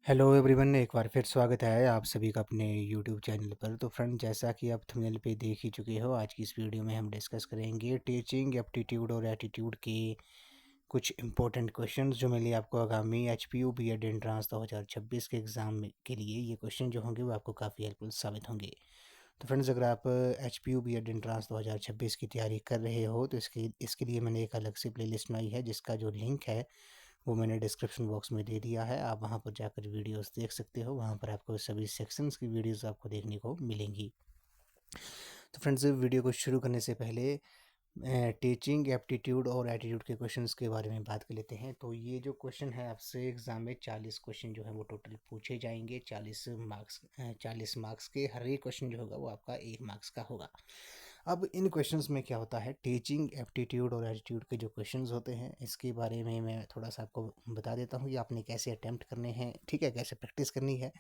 Hello everyone, एक बार फिर स्वागत है आप सभी का अपने यूट्यूब चैनल पर। तो फ्रेंड, जैसा कि आप थंबनेल पे देख ही चुके हो, आज की इस वीडियो में हम डिस्कस करेंगे टीचिंग एप्टीट्यूड और एटीट्यूड के कुछ इंपॉर्टेंट क्वेश्चंस जो मिले आपको आगामी एचपीयू बीएड एंट्रांस 2026 के एग्ज़ाम के लिए। ये क्वेश्चन जो होंगे वो आपको काफ़ी हेल्पफुल साबित होंगे। तो फ्रेंड्स, अगर आप एचपीयू बीएड एंट्रांस 2026 की तैयारी कर रहे हो तो इसके लिए मैंने एक अलग से प्लेलिस्ट बनाई है, जिसका जो लिंक है वो मैंने डिस्क्रिप्शन बॉक्स में दे दिया है। आप वहां पर जाकर वीडियोस देख सकते हो। वहां पर आपको सभी सेक्शंस की वीडियोस आपको देखने को मिलेंगी। तो फ्रेंड्स, वीडियो को शुरू करने से पहले टीचिंग एप्टीट्यूड और एटीट्यूड के क्वेश्चंस के बारे में बात कर लेते हैं। तो ये जो क्वेश्चन है, आपसे एग्जाम में 40 क्वेश्चन जो है वो टोटल पूछे जाएंगे। 40 मार्क्स के हर एक क्वेश्चन जो होगा वो आपका 1 मार्क्स का होगा। अब इन क्वेश्चंस में क्या होता है, टीचिंग एप्टीट्यूड और एटीट्यूड के जो क्वेश्चंस होते हैं इसके बारे में मैं थोड़ा सा आपको बता देता हूँ कि आपने कैसे अटेम्प्ट करने हैं, ठीक है, कैसे प्रैक्टिस करनी है।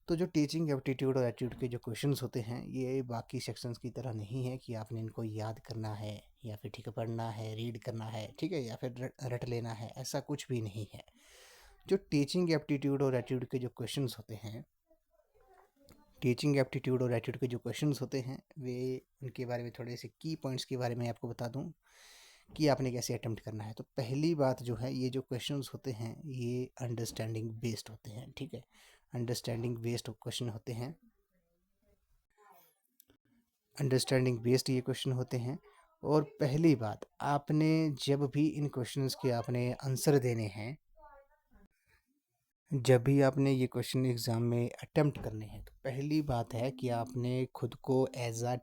तो जो टीचिंग एप्टीट्यूड और एटीट्यूड के जो क्वेश्चंस होते हैं, ये बाकी सेक्शंस की तरह नहीं है कि आपने इनको याद करना है या फिर ठीक है पढ़ना है, रीड करना है, ठीक है, या फिर रट लेना है। ऐसा कुछ भी नहीं है। जो टीचिंग एप्टीट्यूड और एटीट्यूड के जो क्वेश्चंस होते हैं, टीचिंग एप्टीट्यूड और एटीट्यूड के जो क्वेश्चंस होते हैं, वे उनके बारे में थोड़े से की पॉइंट्स के बारे में आपको बता दूं कि आपने कैसे अटेम्प्ट करना है। तो पहली बात जो है, ये जो क्वेश्चंस होते हैं ये अंडरस्टैंडिंग बेस्ड होते हैं, ठीक है। अंडरस्टैंडिंग बेस्ड क्वेश्चन होते हैं। अंडरस्टैंडिंग बेस्ड ये क्वेश्चन होते हैं। और पहली बात, आपने जब भी इन क्वेश्चंस के आपने आंसर देने हैं, जब भी आपने ये क्वेश्चन एग्ज़ाम में अटेम्प्ट करने हैं, तो पहली बात है कि आपने खुद को एज अ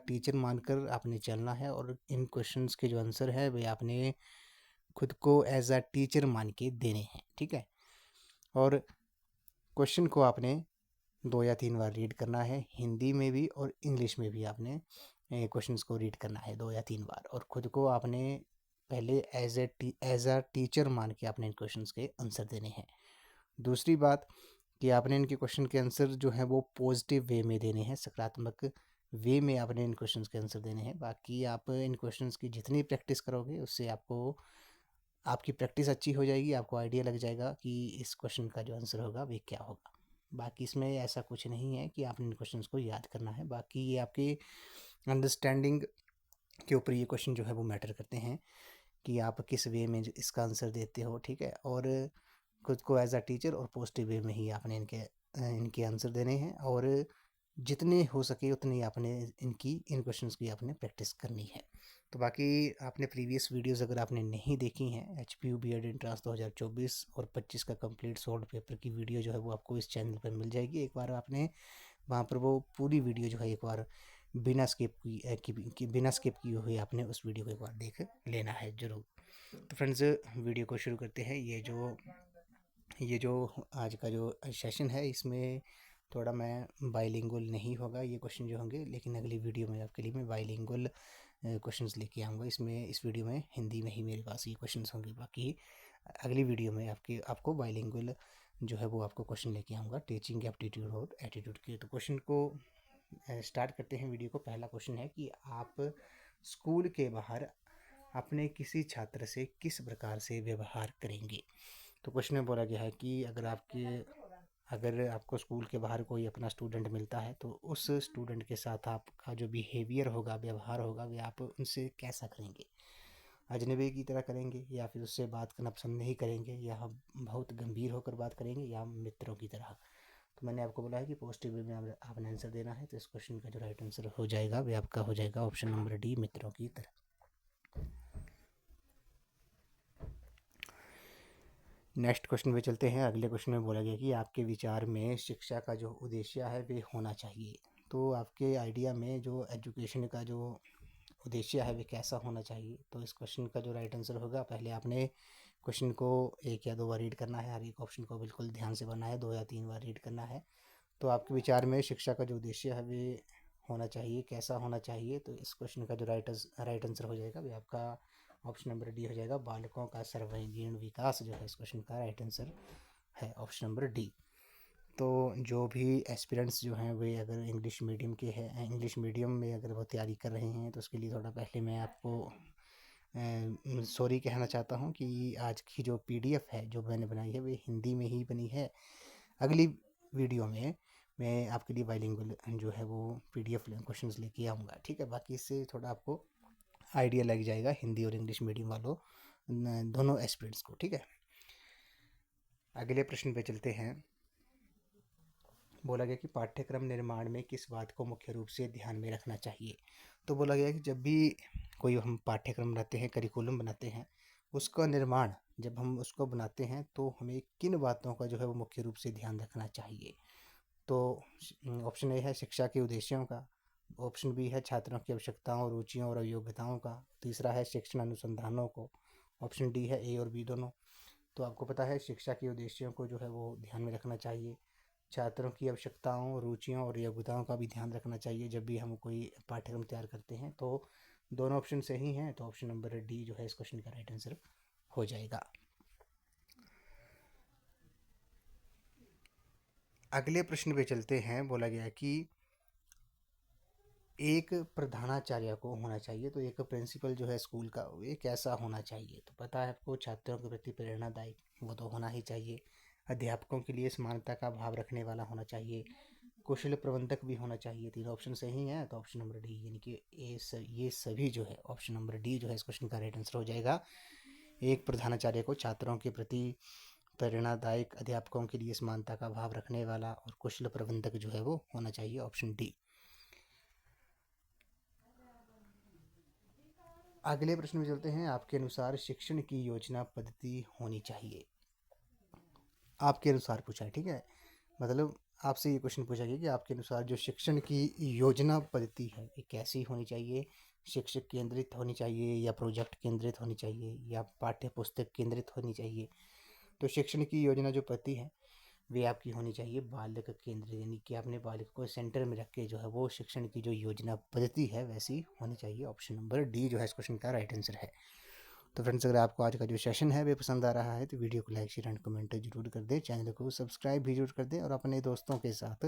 टीचर मानकर आपने चलना है। और इन क्वेश्चंस के जो आंसर है वे आपने खुद को एज अ टीचर मान के देने हैं, ठीक है। और क्वेश्चन को आपने 2 या 3 बार रीड करना है, हिंदी में भी और इंग्लिश में भी आपने क्वेश्चंस को रीड करना है 2 या 3 बार। और ख़ुद को आपने पहले एज अ टीचर मान के आपने इन क्वेश्चंस के आंसर देने हैं। दूसरी बात कि आपने इनके क्वेश्चन के आंसर जो है वो पॉजिटिव वे में देने हैं, सकारात्मक वे में आपने इन क्वेश्चंस के आंसर देने हैं। बाकी आप इन क्वेश्चंस की जितनी प्रैक्टिस करोगे उससे आपकी प्रैक्टिस अच्छी हो जाएगी, आपको आइडिया लग जाएगा कि इस क्वेश्चन का जो आंसर होगा वे क्या होगा। बाकी इसमें ऐसा कुछ नहीं है कि आपने इन क्वेश्चंस को याद करना है। बाकी ये आपके अंडरस्टैंडिंग के ऊपर ये क्वेश्चन जो है वो मैटर करते हैं कि आप किस वे में इसका आंसर देते हो, ठीक है। और खुद को एज अ टीचर और पॉजिटिव वे में ही आपने इनके आंसर देने हैं। और जितने हो सके उतनी आपने इन क्वेश्चंस की आपने प्रैक्टिस करनी है। तो बाकी आपने प्रीवियस वीडियोस अगर आपने नहीं देखी हैं, एचपीयू बीएड एंट्रांस 2024 और 25 का कंप्लीट सॉल्व पेपर की वीडियो जो है वो आपको इस चैनल पर मिल जाएगी। एक बार आपने वहाँ पर वो पूरी वीडियो जो है एक बार बिना स्किप किए हुए आपने उस वीडियो को एक बार देख लेना है ज़रूर। तो फ्रेंड्स, वीडियो को शुरू करते हैं। ये जो आज का जो सेशन है, इसमें थोड़ा मैं बाइलिंगुअल नहीं होगा ये क्वेश्चन जो होंगे, लेकिन अगली वीडियो में आपके लिए मैं बाइलिंगुअल क्वेश्चंस लेके आऊँगा। इस वीडियो में हिंदी में ही मेरे पास ये क्वेश्चंस होंगे। बाकी अगली वीडियो में आपको बाइलिंगुअल जो है वो आपको क्वेश्चन लेके आऊँगा, टीचिंग एप्टीट्यूड और एटीट्यूड के। तो क्वेश्चन को स्टार्ट करते हैं वीडियो को। पहला क्वेश्चन है कि आप स्कूल के बाहर अपने किसी छात्र से किस प्रकार से व्यवहार करेंगे। तो क्वेश्चन में बोला गया है कि अगर आपको स्कूल के बाहर कोई अपना स्टूडेंट मिलता है तो उस स्टूडेंट के साथ आपका जो बिहेवियर होगा, व्यवहार होगा, वे आप उनसे कैसा करेंगे। अजनबी की तरह करेंगे, या फिर उससे बात करना पसंद नहीं करेंगे, या हम बहुत गंभीर होकर बात करेंगे, या मित्रों की तरह। तो मैंने आपको बोला है कि पॉजिटिव वे में आपने आंसर देना है। तो इस क्वेश्चन का जो राइट आंसर हो जाएगा वे आपका हो जाएगा ऑप्शन नंबर डी, मित्रों की तरह। नेक्स्ट क्वेश्चन पे चलते हैं। अगले क्वेश्चन में बोला गया कि आपके विचार में शिक्षा का जो उद्देश्य है वे होना चाहिए। तो आपके आइडिया में जो एजुकेशन का जो उद्देश्य है वे कैसा होना चाहिए। तो इस क्वेश्चन का जो राइट आंसर होगा, पहले आपने क्वेश्चन को 1 या 2 बार रीड करना है, हर एक ऑप्शन को बिल्कुल ध्यान से पढ़ना है, 2 या 3 बार रीड करना है। तो आपके विचार में शिक्षा का जो उद्देश्य है वे होना चाहिए, कैसा होना चाहिए। तो इस क्वेश्चन का जो राइट आंसर हो जाएगा वे आपका ऑप्शन नंबर डी हो जाएगा। बालकों का सर्वांगीण विकास जो है इस क्वेश्चन का राइट आंसर है ऑप्शन नंबर डी। तो जो भी एस्पिरेंट्स जो हैं वे अगर इंग्लिश मीडियम के हैं, इंग्लिश मीडियम में अगर वो तैयारी कर रहे हैं, तो उसके लिए थोड़ा पहले मैं आपको सॉरी कहना चाहता हूँ कि आज की जो पीडीएफ है जो मैंने बनाई है वे हिंदी में ही बनी है। अगली वीडियो में मैं आपके लिए बाइलिंगुअल जो है वो पीडीएफ क्वेश्चंस लेके आऊँगा, ठीक है। बाकी इससे थोड़ा आपको आइडिया लग जाएगा हिंदी और इंग्लिश मीडियम वालों दोनों एस्पिरेंट्स को, ठीक है। अगले प्रश्न पे चलते हैं। बोला गया कि पाठ्यक्रम निर्माण में किस बात को मुख्य रूप से ध्यान में रखना चाहिए। तो बोला गया कि जब भी कोई हम पाठ्यक्रम बनाते हैं, करिकुलम बनाते हैं, उसका निर्माण जब हम उसको बनाते हैं तो हमें किन बातों का जो है वो मुख्य रूप से ध्यान रखना चाहिए। तो ऑप्शन ए है शिक्षा के उद्देश्यों का, ऑप्शन बी है छात्रों की आवश्यकताओं, रुचियों और योग्यताओं का, तीसरा है शिक्षण अनुसंधानों को, ऑप्शन डी है ए और बी दोनों। तो आपको पता है शिक्षा के उद्देश्यों को जो है वो ध्यान में रखना चाहिए, छात्रों की आवश्यकताओं, रुचियों और योग्यताओं का भी ध्यान रखना चाहिए जब भी हम कोई पाठ्यक्रम तैयार करते हैं। तो दोनों ऑप्शन सही हैं, तो ऑप्शन नंबर डी जो है इस क्वेश्चन का राइट आंसर हो जाएगा। अगले प्रश्न पे चलते हैं। बोला गया कि एक प्रधानाचार्य को होना चाहिए, तो एक प्रिंसिपल जो है स्कूल का वो कैसा होना चाहिए। तो पता है आपको छात्रों के प्रति प्रेरणादायक वो तो होना ही चाहिए, अध्यापकों के लिए समानता का भाव रखने वाला होना चाहिए, कुशल प्रबंधक भी होना चाहिए। तीन ऑप्शन सही हैं, तो ऑप्शन नंबर डी यानी कि ये सभी जो है ऑप्शन नंबर डी जो है इस क्वेश्चन का राइट आंसर हो जाएगा। एक प्रधानाचार्य को छात्रों के प्रति प्रेरणादायक, अध्यापकों के लिए समानता का भाव रखने वाला और कुशल प्रबंधक जो है वो होना चाहिए, ऑप्शन डी। अगले प्रश्न में चलते हैं। आपके अनुसार शिक्षण की योजना पद्धति होनी चाहिए। आपके अनुसार पूछा है, ठीक है। मतलब आपसे ये क्वेश्चन पूछा गया कि आपके अनुसार जो शिक्षण की योजना पद्धति है ये कैसी होनी चाहिए। शिक्षक केंद्रित होनी चाहिए या प्रोजेक्ट केंद्रित होनी चाहिए या पाठ्य पुस्तक केंद्रित होनी चाहिए। तो शिक्षण की योजना जो पद्धति है वे आपकी होनी चाहिए बालक केंद्रित, यानी कि आपने बालक को सेंटर में रख के जो है वो शिक्षण की जो योजना पद्धति है वैसी होनी चाहिए। ऑप्शन नंबर डी जो है इस क्वेश्चन का राइट आंसर है। तो फ्रेंड्स, अगर आपको आज का जो सेशन है वे पसंद आ रहा है तो वीडियो को लाइक, शेयर एंड कमेंट जरूर कर दें, चैनल को सब्सक्राइब भी जरूर कर दें और अपने दोस्तों के साथ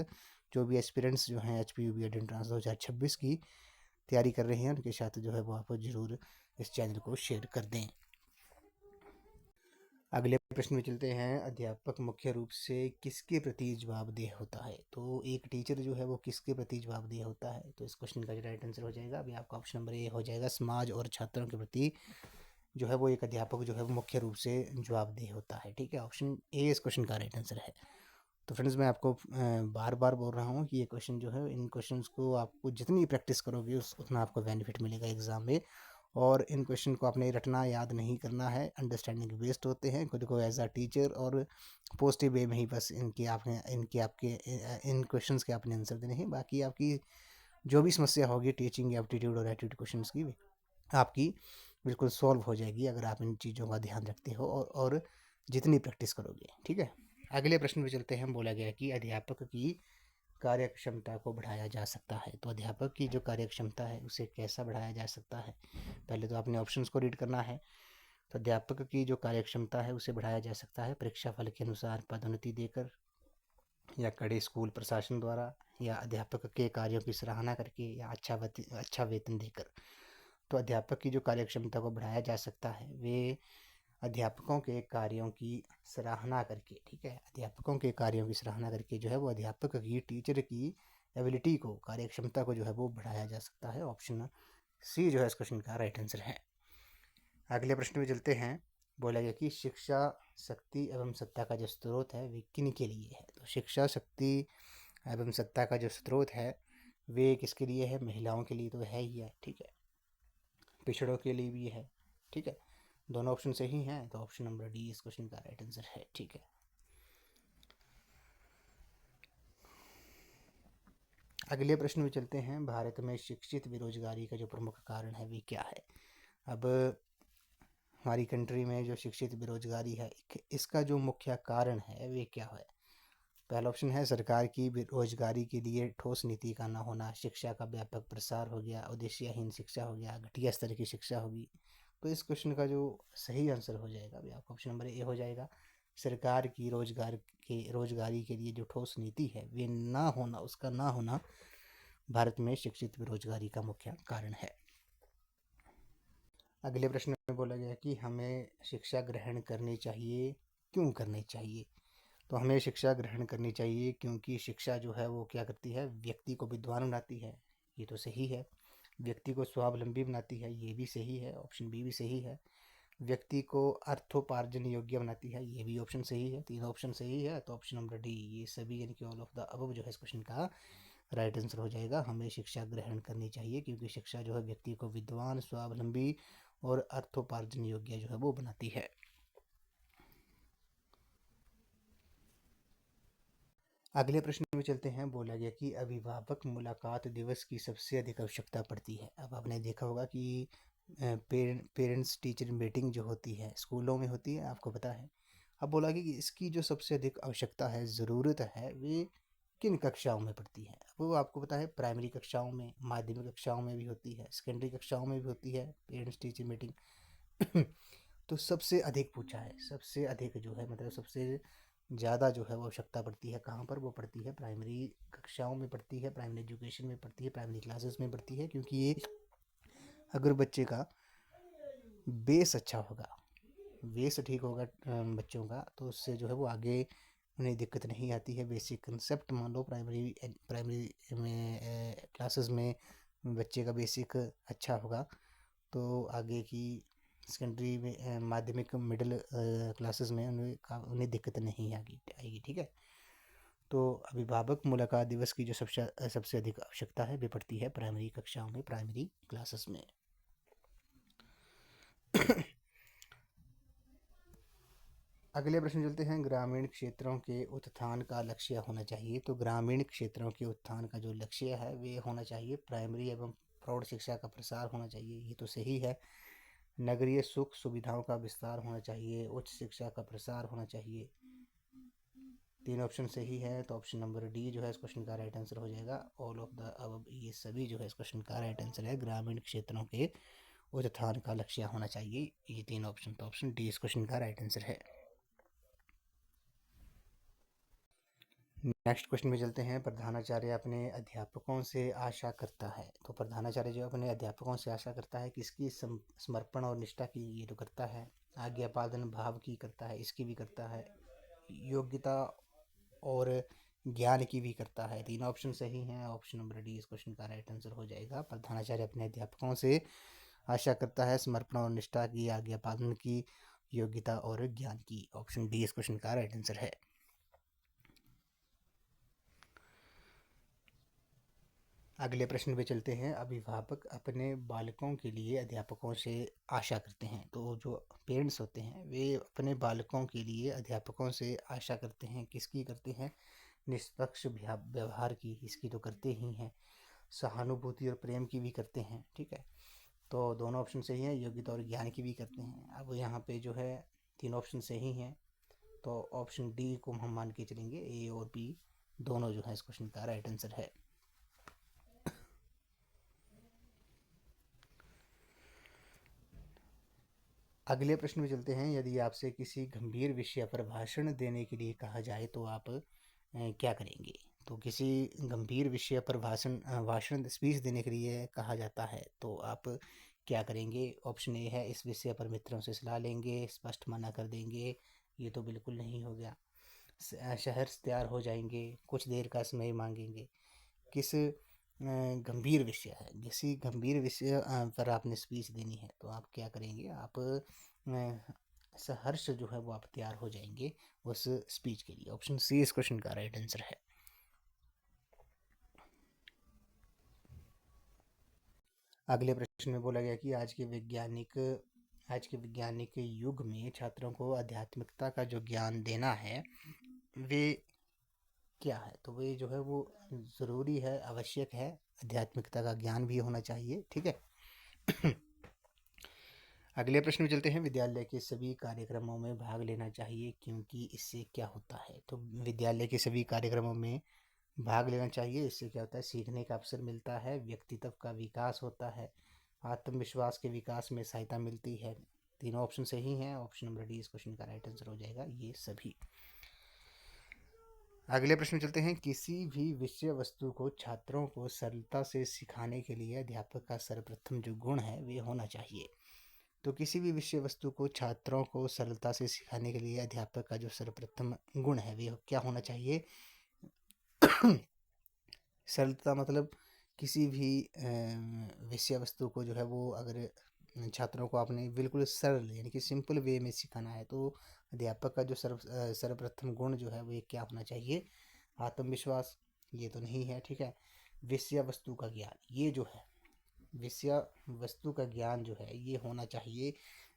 जो भी एस्पिरेंट्स जो हैं HPU B.Ed एंट्रेंस 2026 की तैयारी कर रहे हैं उनके साथ जो है वो आप जरूर इस चैनल को शेयर कर दें। अगले प्रश्न में चलते हैं। अध्यापक मुख्य रूप से किसके प्रति जवाबदेह होता है। तो एक टीचर जो है वो किसके प्रति जवाबदेह होता है। तो इस क्वेश्चन का जो राइट आंसर हो जाएगा अभी आपका ऑप्शन नंबर ए हो जाएगा, समाज और छात्रों के प्रति जो है वो एक अध्यापक जो है वो मुख्य रूप से जवाबदेह होता है, ठीक है। ऑप्शन ए इस क्वेश्चन का राइट आंसर है। तो फ्रेंड्स, मैं आपको बार बार बोल रहा हूँ कि ये क्वेश्चन जो है इन क्वेश्चंस को आपको जितनी प्रैक्टिस करोगे उतना आपको बेनिफिट मिलेगा एग्जाम में। और इन क्वेश्चन को आपने रटना याद नहीं करना है, अंडरस्टैंडिंग बेस्ड होते हैं। खुद को एज अ टीचर और पॉजिटिव वे में ही बस आपके इन क्वेश्चंस के आपने आंसर देने हैं। बाकी आपकी जो भी समस्या होगी टीचिंग एप्टीट्यूड और एटीट्यूड क्वेश्चंस की आपकी बिल्कुल सॉल्व हो जाएगी अगर आप इन चीज़ों का ध्यान रखते हो और जितनी प्रैक्टिस करोगे, ठीक है। अगले प्रश्न पे चलते हैं। बोला गया कि अध्यापक की कार्यक्षमता को बढ़ाया जा सकता है। तो अध्यापक की जो कार्यक्षमता है उसे कैसा बढ़ाया जा सकता है। पहले तो आपने ऑप्शंस को रीड करना है। तो अध्यापक की जो कार्यक्षमता है उसे बढ़ाया जा सकता है परीक्षा फल के अनुसार पदोन्नति देकर, या कड़े स्कूल प्रशासन द्वारा, या अध्यापक के कार्यों की सराहना करके, या अच्छा वेतन देकर। तो अध्यापक की जो कार्यक्षमता को बढ़ाया जा सकता है वे अध्यापकों के कार्यों की सराहना करके, ठीक है। अध्यापकों के कार्यों की सराहना करके जो है वो अध्यापक की, टीचर की एबिलिटी को, कार्यक्षमता को जो है वो बढ़ाया जा सकता है। ऑप्शन सी जो है इस क्वेश्चन का राइट आंसर है। अगले प्रश्न में चलते हैं। बोला गया कि शिक्षा शक्ति एवं सत्ता का जो स्रोत है वे किन के लिए है। तो शिक्षा शक्ति एवं सत्ता का जो स्रोत है वे किसके लिए है। महिलाओं के लिए तो है ही है, ठीक है, पिछड़ों के लिए भी है, ठीक है। दोनों ऑप्शन सही हैं, तो ऑप्शन नंबर डी इस क्वेश्चन का राइट आंसर है, ठीक है। अगले प्रश्न में चलते हैं। भारत में शिक्षित बेरोजगारी का जो प्रमुख कारण है वे क्या है। अब हमारी कंट्री में जो शिक्षित बेरोजगारी है इसका जो मुख्य कारण है वे क्या है। पहला ऑप्शन है सरकार की बेरोजगारी के लिए ठोस नीति का न होना, शिक्षा का व्यापक प्रसार हो गया, उद्देश्यहीन शिक्षा हो गया, घटिया स्तर की शिक्षा होगी। तो इस क्वेश्चन का जो सही आंसर हो जाएगा अभी आपका ऑप्शन नंबर ए हो जाएगा। सरकार की रोजगारी के लिए जो ठोस नीति है वे ना होना, उसका ना होना भारत में शिक्षित बेरोजगारी का मुख्य कारण है। अगले प्रश्न में बोला गया कि हमें शिक्षा ग्रहण करनी चाहिए, क्यों करनी चाहिए? तो हमें शिक्षा ग्रहण करनी चाहिए क्योंकि शिक्षा जो है वो क्या करती है, व्यक्ति को विद्वान बनाती है, ये तो सही है। व्यक्ति को स्वावलंबी बनाती है, ये भी सही है, ऑप्शन बी भी सही है। व्यक्ति को अर्थोपार्जन योग्य बनाती है, ये भी ऑप्शन सही है। तीन ऑप्शन सही है, तो ऑप्शन नंबर डी ये सभी यानी कि ऑल ऑफ द अबव जो है इस क्वेश्चन का राइट आंसर हो जाएगा। हमें शिक्षा ग्रहण करनी चाहिए क्योंकि शिक्षा जो है व्यक्ति को विद्वान, स्वावलंबी और अर्थोपार्जन योग्य जो है वो बनाती है। अगले प्रश्न में चलते हैं। बोला गया कि अभिभावक मुलाकात दिवस की सबसे अधिक आवश्यकता पड़ती है। अब आपने देखा होगा कि पेरेंट्स टीचर मीटिंग जो होती है स्कूलों में होती है, आपको पता है। अब बोला कि इसकी जो सबसे अधिक आवश्यकता है, ज़रूरत है, वे किन कक्षाओं में पड़ती है? वो आपको पता है प्राइमरी कक्षाओं में, माध्यमिक कक्षाओं में भी होती है, सेकेंडरी कक्षाओं में भी होती है पेरेंट्स टीचर मीटिंग। तो सबसे अधिक पूछा है, सबसे अधिक जो है मतलब सबसे ज़्यादा जो है वो आवश्यकता पड़ती है कहाँ पर? वो पड़ती है प्राइमरी कक्षाओं में पड़ती है, प्राइमरी एजुकेशन में पड़ती है, प्राइमरी क्लासेस में पड़ती है। क्योंकि ये अगर बच्चे का बेस अच्छा होगा, बेस ठीक होगा बच्चों का, तो उससे जो है वो आगे उन्हें दिक्कत नहीं आती है। बेसिक कंसेप्ट मान लो प्राइमरी प्राइमरी में क्लासेस में बच्चे का बेसिक अच्छा होगा, तो आगे की सेकेंडरी में माध्यमिक मिडिल क्लासेस में उन्हें दिक्कत नहीं आएगी। ठीक है। तो अभिभावक मुलाकात दिवस की जो सबसे सबसे अधिक आवश्यकता है वे पड़ती है प्राइमरी कक्षाओं में, प्राइमरी क्लासेस में। अगले प्रश्न चलते हैं। ग्रामीण क्षेत्रों के उत्थान का लक्ष्य होना चाहिए। तो ग्रामीण क्षेत्रों के उत्थान का जो लक्ष्य है वे होना चाहिए प्राइमरी एवं प्रौढ़ शिक्षा का प्रसार होना चाहिए, ये तो सही है। नगरीय सुख सुविधाओं का विस्तार होना चाहिए, उच्च शिक्षा का प्रसार होना चाहिए। तीन ऑप्शन सही है, तो ऑप्शन नंबर डी जो है इस क्वेश्चन का राइट आंसर हो जाएगा। ऑल ऑफ द अब ये सभी जो है इस क्वेश्चन का राइट आंसर है। ग्रामीण क्षेत्रों के उत्थान का लक्ष्य होना चाहिए, ये तीन ऑप्शन, तो ऑप्शन डी इस क्वेश्चन का राइट आंसर है। नेक्स्ट क्वेश्चन में चलते हैं। प्रधानाचार्य अपने अध्यापकों से आशा करता है। तो प्रधानाचार्य जो अपने अध्यापकों से आशा करता है किसकी? समर्पण और निष्ठा की, ये तो करता है। आज्ञा पालन भाव की करता है, इसकी भी करता है। योग्यता और ज्ञान की भी करता है। तीन ऑप्शन सही हैं, ऑप्शन नंबर डी इस क्वेश्चन का राइट आंसर हो जाएगा। प्रधानाचार्य अपने अध्यापकों से आशा करता है समर्पण और निष्ठा की, आज्ञा पालन की, योग्यता और ज्ञान की। ऑप्शन डी इस क्वेश्चन का राइट आंसर है। अगले प्रश्न पे चलते हैं। अभिभावक अपने बालकों के लिए अध्यापकों से आशा करते हैं। तो जो पेरेंट्स होते हैं वे अपने बालकों के लिए अध्यापकों से आशा करते हैं, किसकी करते हैं? निष्पक्ष व्यवहार की, इसकी तो करते ही हैं। सहानुभूति और प्रेम की भी करते हैं। ठीक है, तो दोनों ऑप्शन सही हैं। योग्यता और ज्ञान की भी करते हैं। अब यहाँ पे जो है तीन ऑप्शन सही हैं, तो ऑप्शन डी को हम मान के चलेंगे, ए और बी दोनों जो है इस क्वेश्चन का राइट आंसर है। अगले प्रश्न में चलते हैं। यदि आपसे किसी गंभीर विषय पर भाषण देने के लिए कहा जाए तो आप क्या करेंगे? तो किसी गंभीर विषय पर भाषण स्पीच देने के लिए कहा जाता है तो आप क्या करेंगे? ऑप्शन ए है इस विषय पर मित्रों से सलाह लेंगे, स्पष्ट मना कर देंगे, ये तो बिल्कुल नहीं हो गया। शहर से तैयार हो जाएंगे, कुछ देर का समय मांगेंगे। किस गंभीर विषय है, किसी गंभीर विषय पर आपने स्पीच देनी है तो आप क्या करेंगे? आप सहर्ष जो है वो आप तैयार हो जाएंगे उस स्पीच के लिए। ऑप्शन सी इस क्वेश्चन का राइट आंसर है। अगले प्रश्न में बोला गया कि आज के वैज्ञानिक युग में छात्रों को आध्यात्मिकता का जो ज्ञान देना है वे क्या है? तो वे जो है वो ज़रूरी है, आवश्यक है। आध्यात्मिकता का ज्ञान भी होना चाहिए। ठीक है। अगले प्रश्न में चलते हैं। विद्यालय के सभी कार्यक्रमों में भाग लेना चाहिए क्योंकि इससे क्या होता है? तो विद्यालय के सभी कार्यक्रमों में भाग लेना चाहिए, इससे क्या होता है? सीखने का अवसर मिलता है, व्यक्तित्व का विकास होता है, आत्मविश्वास के विकास में सहायता मिलती है। तीनों ऑप्शन सही हैं, ऑप्शन नंबर डी इस क्वेश्चन का राइट आंसर हो जाएगा, ये सभी। अगले प्रश्न में चलते हैं। किसी भी विषय वस्तु को छात्रों को सरलता से सिखाने के लिए अध्यापक का सर्वप्रथम जो गुण है वे होना चाहिए। तो किसी भी विषय वस्तु को छात्रों को सरलता से सिखाने के लिए अध्यापक का जो सर्वप्रथम गुण है वे क्या होना चाहिए? सरलता मतलब किसी भी विषय वस्तु को जो है वो अगर छात्रों को आपने बिल्कुल सरल यानी कि सिंपल वे में सिखाना है तो अध्यापक का जो सर्वप्रथम गुण जो है वो ये क्या होना चाहिए? आत्मविश्वास, ये तो नहीं है, ठीक है। विषय वस्तु का ज्ञान, ये जो है विषय वस्तु का ज्ञान जो है ये होना चाहिए,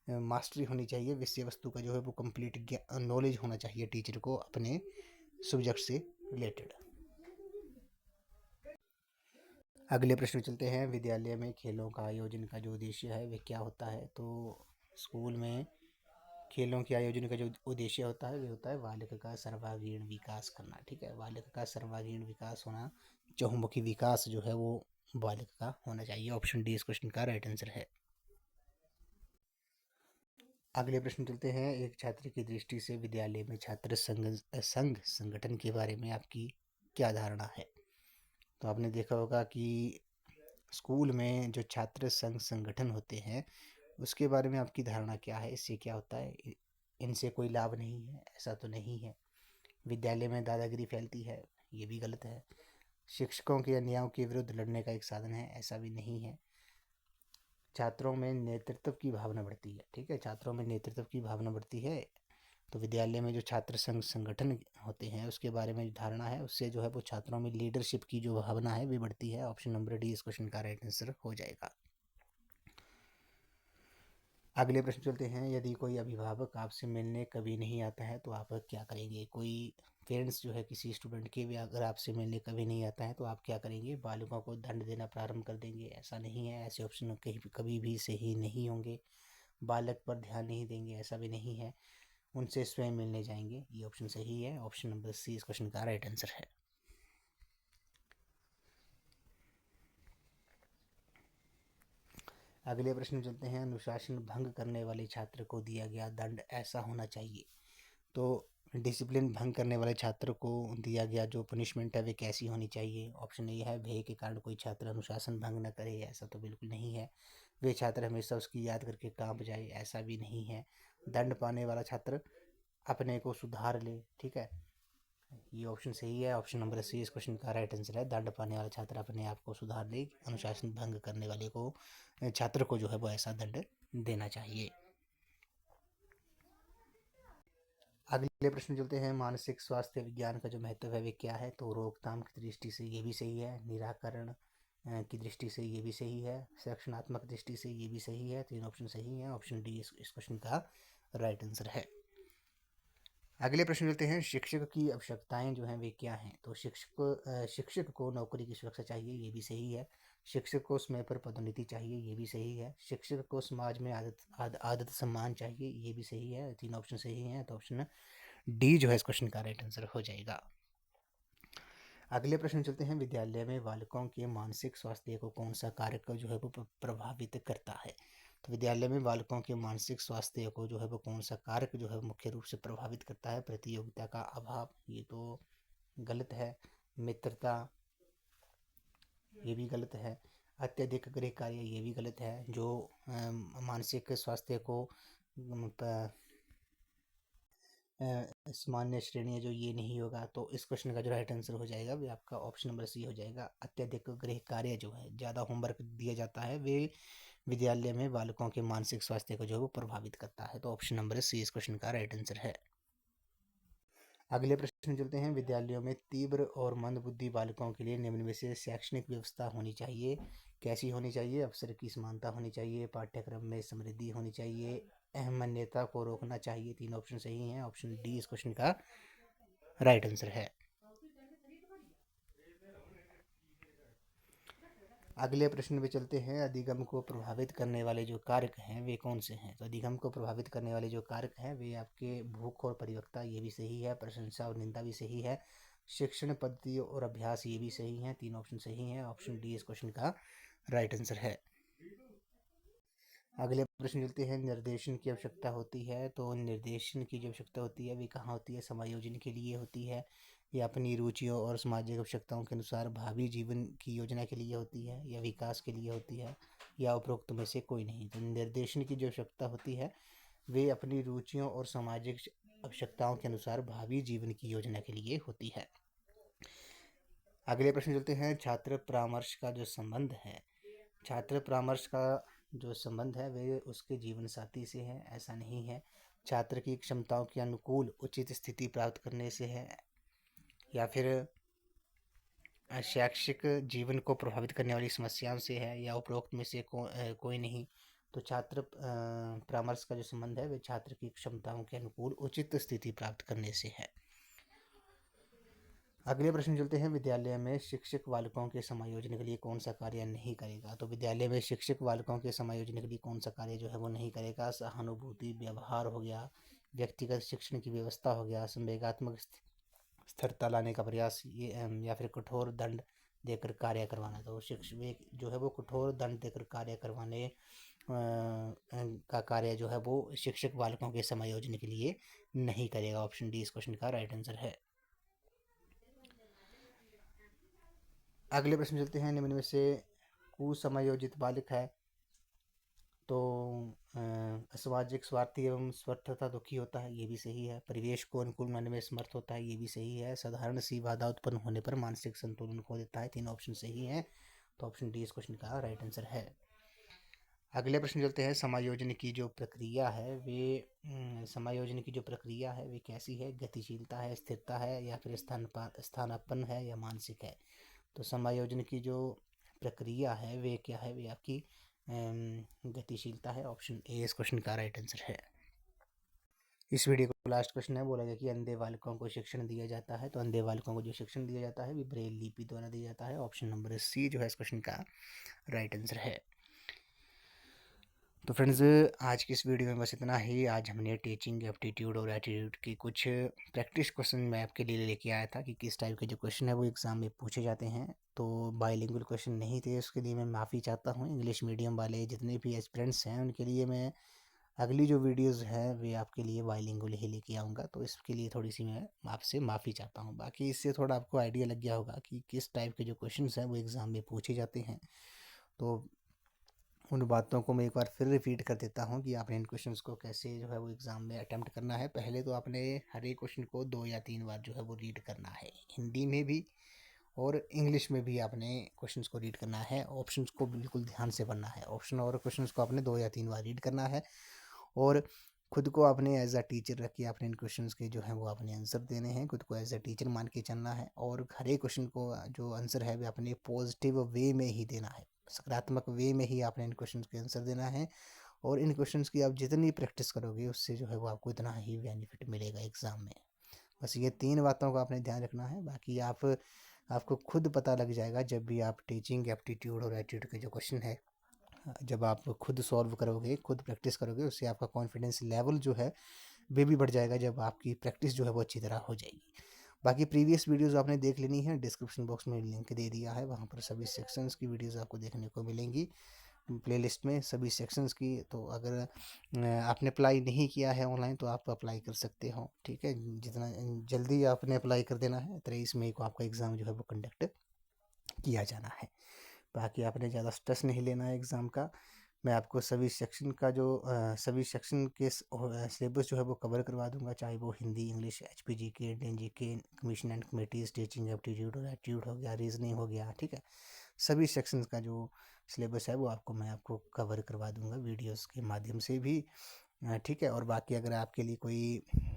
मास्टरी होनी चाहिए विषय वस्तु का जो है वो कंप्लीट नॉलेज होना चाहिए टीचर को अपने सब्जेक्ट से रिलेटेड। अगले प्रश्न चलते हैं, विद्यालय में खेलों का आयोजन का जो उद्देश्य है वह क्या होता है? तो स्कूल में खेलों के आयोजन का जो उद्देश्य होता है वह होता है बालिका का सर्वांगीण विकास करना, ठीक है। बालिका का सर्वांगीण विकास होना, चहुमुखी विकास जो है वो बालिका का होना चाहिए। ऑप्शन डी इस क्वेश्चन का राइट आंसर है। अगले प्रश्न चलते हैं, एक छात्र की दृष्टि से विद्यालय में छात्र संघ संगठन के बारे में आपकी क्या धारणा है? तो आपने देखा होगा कि स्कूल में जो छात्र संघ संगठन होते हैं उसके बारे में आपकी धारणा क्या है? इससे क्या होता है? इनसे कोई लाभ नहीं है, ऐसा तो नहीं है। विद्यालय में दादागिरी फैलती है, ये भी गलत है। शिक्षकों के अन्यायों के विरुद्ध लड़ने का एक साधन है, ऐसा भी नहीं है। छात्रों में नेतृत्व की भावना बढ़ती है, ठीक है, छात्रों में नेतृत्व की भावना बढ़ती है। तो विद्यालय में जो छात्र संघ संगठन होते हैं उसके बारे में जो धारणा है उससे जो है वो छात्रों में लीडरशिप की जो भावना है वो बढ़ती है। ऑप्शन नंबर डी इस क्वेश्चन का राइट आंसर हो जाएगा। अगले प्रश्न चलते हैं, यदि कोई अभिभावक आपसे मिलने कभी नहीं आता है तो आप क्या करेंगे? कोई पेरेंट्स जो है किसी स्टूडेंट के भी अगर आपसे मिलने कभी नहीं आता है तो आप क्या करेंगे? बालकों को दंड देना प्रारंभ कर देंगे? ऐसा नहीं है, ऐसे ऑप्शन कहीं कभी भी सही नहीं होंगे। बालक पर ध्यान नहीं देंगे? ऐसा भी नहीं है। उनसे स्वयं मिलने जाएंगे? ये ऑप्शन सही है। ऑप्शन नंबर सी इस क्वेश्चन का राइट आंसर है। अगले प्रश्न चलते हैं, अनुशासन भंग करने वाले छात्र को दिया गया दंड ऐसा होना चाहिए। तो डिसिप्लिन भंग करने वाले छात्र को दिया गया जो पनिशमेंट है वे कैसी होनी चाहिए? ऑप्शन ए है, भय के कारण कोई छात्र अनुशासन भंग न करे, ऐसा तो बिल्कुल नहीं है। वे छात्र हमेशा उसकी याद करके कांप जाए, ऐसा भी नहीं है। दंड पाने वाला छात्र अपने को सुधार ले, ठीक है, ये ऑप्शन सही है। ऑप्शन नंबर सी इस क्वेश्चन का राइट आंसर है। दंड पाने वाला छात्र अपने आप को सुधार ले, अनुशासन भंग करने वाले को छात्र को जो है वो ऐसा दंड देना चाहिए। अगले प्रश्न चलते हैं, मानसिक स्वास्थ्य विज्ञान का जो महत्व है वे क्या है? तो रोकथाम की दृष्टि से ये भी सही है, निराकरण की दृष्टि से ये भी सही है, संरक्षणात्मक दृष्टि से ये भी सही है। तीन ऑप्शन सही है। ऑप्शन डी इस क्वेश्चन का राइट आंसर है। अगले प्रश्न चलते हैं, शिक्षक की आवश्यकताएं जो हैं वे क्या हैं? तो शिक्षक को नौकरी की सुरक्षा चाहिए, ये भी सही है। शिक्षक को समय पर पदोन्नति चाहिए, ये भी सही है। शिक्षक को समाज में आदत सम्मान चाहिए, ये भी सही है। तीन ऑप्शन सही हैं, तो ऑप्शन डी जो है इस क्वेश्चन का राइट आंसर हो जाएगा। अगले प्रश्न चलते हैं, विद्यालय में बालकों के मानसिक स्वास्थ्य को कौन सा कारक जो है वो प्रभावित करता है? तो विद्यालय में बालकों के मानसिक स्वास्थ्य को जो है वो कौन सा कारक जो है मुख्य रूप से प्रभावित करता है? प्रतियोगिता का अभाव, ये तो गलत है। मित्रता, ये भी गलत है। अत्यधिक गृह कार्य, ये भी गलत है। जो मानसिक स्वास्थ्य को सामान्य श्रेणी है जो, ये नहीं होगा। तो इस क्वेश्चन का जो राइट आंसर हो जाएगा वे आपका ऑप्शन नंबर सी हो जाएगा। अत्यधिक गृह कार्य जो है, ज़्यादा होमवर्क दिया जाता है, वे विद्यालय में बालकों के मानसिक स्वास्थ्य को जो है वो प्रभावित करता है। तो ऑप्शन नंबर सी इस क्वेश्चन का राइट आंसर है। अगले प्रश्न चलते हैं, विद्यालयों में तीव्र और मंदबुद्धि बालकों के लिए निम्न में से शैक्षणिक व्यवस्था होनी चाहिए, कैसी होनी चाहिए? अवसर की समानता होनी चाहिए, पाठ्यक्रम में समृद्धि होनी चाहिए, अहमन्यता को रोकना चाहिए। तीन ऑप्शन सही हैं। ऑप्शन डी इस क्वेश्चन का राइट आंसर है। अगले प्रश्न पे चलते हैं, अधिगम को प्रभावित करने वाले जो कारक हैं वे कौन से हैं? तो अधिगम को प्रभावित करने वाले जो कारक हैं वे आपके भूख और परिपक्वता, ये भी सही है। प्रशंसा और निंदा भी सही है। शिक्षण पद्धति और अभ्यास, ये भी सही है। तीन ऑप्शन सही हैं। ऑप्शन डी इस क्वेश्चन का राइट आंसर है। अगले प्रश्न चलते हैं, निर्देशन की आवश्यकता होती है, तो निर्देशन की जो आवश्यकता होती है वे कहाँ होती है? समायोजन के लिए होती है, या अपनी रुचियों और सामाजिक आवश्यकताओं के अनुसार भावी जीवन की योजना के लिए होती है, या विकास के लिए होती है, या उपरोक्त में से कोई नहीं? तो निर्देशन की जो आवश्यकता होती है वे अपनी रुचियों और सामाजिक आवश्यकताओं के अनुसार भावी जीवन की योजना के लिए होती है। अगले प्रश्न चलते हैं, छात्र परामर्श का जो संबंध है, छात्र परामर्श का जो संबंध है वे उसके जीवन साथी से है? ऐसा नहीं है। छात्र की क्षमताओं के अनुकूल उचित स्थिति प्राप्त करने से है, या फिर शैक्षिक जीवन को प्रभावित करने वाली समस्याओं से है, या उपरोक्त में से कोई नहीं? तो छात्र परामर्श का जो संबंध है वे छात्र की क्षमताओं के अनुकूल उचित स्थिति प्राप्त करने से है। अगले प्रश्न चलते हैं, विद्यालय में शिक्षक बालकों के समायोजन के लिए कौन सा कार्य नहीं करेगा? तो विद्यालय में शिक्षक बालकों के समायोजन के लिए कौन सा कार्य जो है वो नहीं करेगा? सहानुभूति व्यवहार हो गया, व्यक्तिगत शिक्षण की व्यवस्था हो गया, संवेगात्मक स्थिरता लाने का प्रयास, ये या फिर कठोर दंड देकर कार्य करवाना। तो शिक्षक जो है वो कठोर दंड देकर कार्य करवाने का कार्य जो है वो शिक्षक बालकों के समायोजन के लिए नहीं करेगा। ऑप्शन डी इस क्वेश्चन का राइट आंसर है। अगले प्रश्न चलते हैं, निम्न में से कुसमायोजित बालक है तो असामाजिक, स्वार्थी एवं स्वार्थता दुखी होता है, ये भी सही है। परिवेश को अनुकूल बनाने में समर्थ होता है, ये भी सही है। साधारण सी बाधा उत्पन्न होने पर मानसिक संतुलन खो देता है। तीन ऑप्शन सही है, तो ऑप्शन डी इस क्वेश्चन का राइट आंसर है। अगले प्रश्न चलते हैं, समायोजन की जो प्रक्रिया है वे समायोजन की जो प्रक्रिया है वे कैसी है? गतिशीलता है, स्थिरता है, या फिर स्थानापन्न है, या मानसिक है? तो समायोजन की जो प्रक्रिया है वे क्या है? वे आपकी गतिशीलता है। ऑप्शन ए इस क्वेश्चन का राइट आंसर है। इस वीडियो को लास्ट क्वेश्चन है, बोला गया कि अंधे बालकों को शिक्षण दिया जाता है, तो अंधे बालकों को जो शिक्षण दिया जाता है वे ब्रेल लिपि द्वारा दिया जाता है। ऑप्शन नंबर सी जो है इस क्वेश्चन का राइट आंसर है। तो फ्रेंड्स, आज की इस वीडियो में बस इतना ही। आज हमने टीचिंग एप्टीट्यूड और एटीट्यूड की कुछ प्रैक्टिस क्वेश्चन मैं आपके लिए लेके आया था कि किस टाइप के जो क्वेश्चन है वो एग्ज़ाम में पूछे जाते हैं। तो बाइलिंगुअल क्वेश्चन नहीं थे, उसके लिए मैं माफ़ी चाहता हूँ। इंग्लिश मीडियम वाले जितने भी एस्पिरेंट्स हैं उनके लिए मैं अगली जो वीडियोस हैं वे आपके लिए बाइलिंगुअल ही लेके आऊँगा, तो इसके लिए थोड़ी सी मैं आपसे माफ़ी चाहता हूँ। बाकी इससे थोड़ा आपको आइडिया लग गया होगा कि किस टाइप के जो क्वेश्चंस हैं वो एग्ज़ाम में पूछे जाते हैं। तो उन बातों को मैं एक बार फिर रिपीट कर देता हूँ कि आपने इन क्वेश्चंस को कैसे जो है वो एग्ज़ाम में अटैम्प्ट करना है। पहले तो आपने हर एक क्वेश्चन को 2 या 3 बार जो है वो रीड करना है, हिंदी में भी और इंग्लिश में भी आपने क्वेश्चंस को रीड करना है। ऑप्शंस को बिल्कुल ध्यान से पढ़ना है। ऑप्शन और क्वेश्चंस को आपने 2 या 3 बार रीड करना है, और खुद को आपने एज अ टीचर रख के आपने इन क्वेश्चंस के जो हैं वो आपने आंसर देने हैं। खुद को एज अ टीचर मान के चलना है, और हर एक क्वेश्चन को जो आंसर है वो आपने पॉजिटिव वे में ही देना है, सकारात्मक वे में ही आपने इन क्वेश्चंस के आंसर देना है। और इन क्वेश्चंस की आप जितनी प्रैक्टिस करोगे उससे जो है वो आपको इतना ही बेनिफिट मिलेगा एग्ज़ाम में। बस ये 3 बातों का आपने ध्यान रखना है। बाकी आपको खुद पता लग जाएगा जब भी आप टीचिंग एप्टीट्यूड और एटीट्यूड के जो क्वेश्चन है जब आप खुद सॉल्व करोगे, खुद प्रैक्टिस करोगे, उससे आपका कॉन्फिडेंस लेवल जो है वे भी बढ़ जाएगा जब आपकी प्रैक्टिस जो है वो अच्छी तरह हो जाएगी। बाकी प्रीवियस वीडियोस आपने देख लेनी है, डिस्क्रिप्शन बॉक्स में लिंक दे दिया है, वहाँ पर सभी सेक्शंस की वीडियोस आपको देखने को मिलेंगी प्लेलिस्ट में, सभी सेक्शंस की। तो अगर आपने अप्लाई नहीं किया है ऑनलाइन तो आप अप्लाई कर सकते हो, ठीक है। जितना जल्दी आपने अप्लाई कर देना है, 23 मई को आपका एग्ज़ाम जो है वो कंडक्ट किया जाना है। बाकी आपने ज़्यादा स्ट्रेस नहीं लेना है एग्ज़ाम का। मैं आपको सभी सेक्शन का जो सभी सेक्शन के सिलेबस जो है वो कवर करवा दूंगा, चाहे वो Hindi, English, HPGK, Indian GK, commission and committees, teaching aptitude और एप्टीट्यूड हो गया, रीजनिंग हो गया, ठीक है। सभी सेक्शंस का जो सिलेबस है वो मैं आपको कवर करवा दूंगा वीडियोस के माध्यम से भी, ठीक है। और बाकी अगर आपके लिए कोई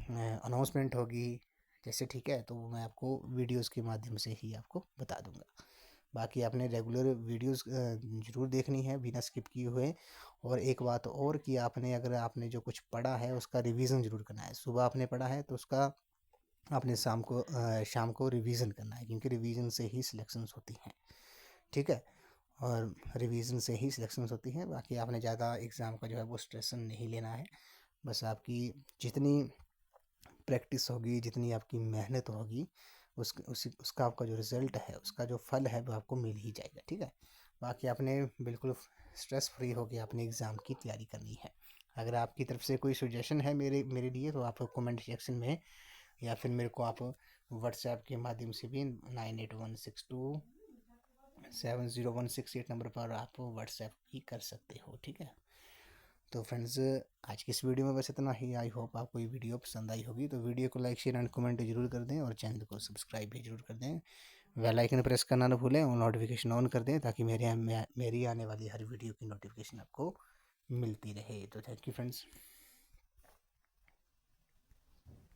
अनाउंसमेंट होगी जैसे, ठीक है, तो वो मैं आपको वीडियोस के माध्यम से ही आपको बता दूंगा। बाकी आपने रेगुलर वीडियोस ज़रूर देखनी है बिना स्किप किए हुए। और एक बात और कि अगर आपने जो कुछ पढ़ा है उसका रिवीजन ज़रूर करना है। सुबह आपने पढ़ा है तो उसका आपने शाम को रिवीजन करना है, क्योंकि रिवीजन से ही सिलेक्शंस होती हैं, ठीक है। और रिवीजन से ही सिलेक्शंस होती हैं। बाकी आपने ज़्यादा एग्ज़ाम का जो है वो स्ट्रेस नहीं लेना है। बस आपकी जितनी प्रैक्टिस होगी, जितनी आपकी मेहनत होगी, उसका आपका जो रिज़ल्ट है, उसका जो फल है वो आपको मिल ही जाएगा, ठीक है। बाकी आपने बिल्कुल स्ट्रेस फ्री होकर अपने एग्ज़ाम की तैयारी करनी है। अगर आपकी तरफ से कोई सजेशन है मेरे मेरे लिए तो आप कमेंट सेक्शन में या फिर मेरे को आप व्हाट्सएप के माध्यम से भी 9816270168 नंबर पर आप व्हाट्सएप भी कर सकते हो। ठीक है, तो फ्रेंड्स आज की इस वीडियो में बस इतना ही। आई होप आपको ये वीडियो पसंद आई होगी। तो वीडियो को लाइक शेयर एंड कमेंट जरूर कर दें और चैनल को सब्सक्राइब भी जरूर कर दें। बेल आइकन प्रेस करना ना भूलें और नोटिफिकेशन ऑन कर दें ताकि मेरी आने वाली हर वीडियो की नोटिफिकेशन आपको मिलती रहे। तो थैंक यू फ्रेंड्स।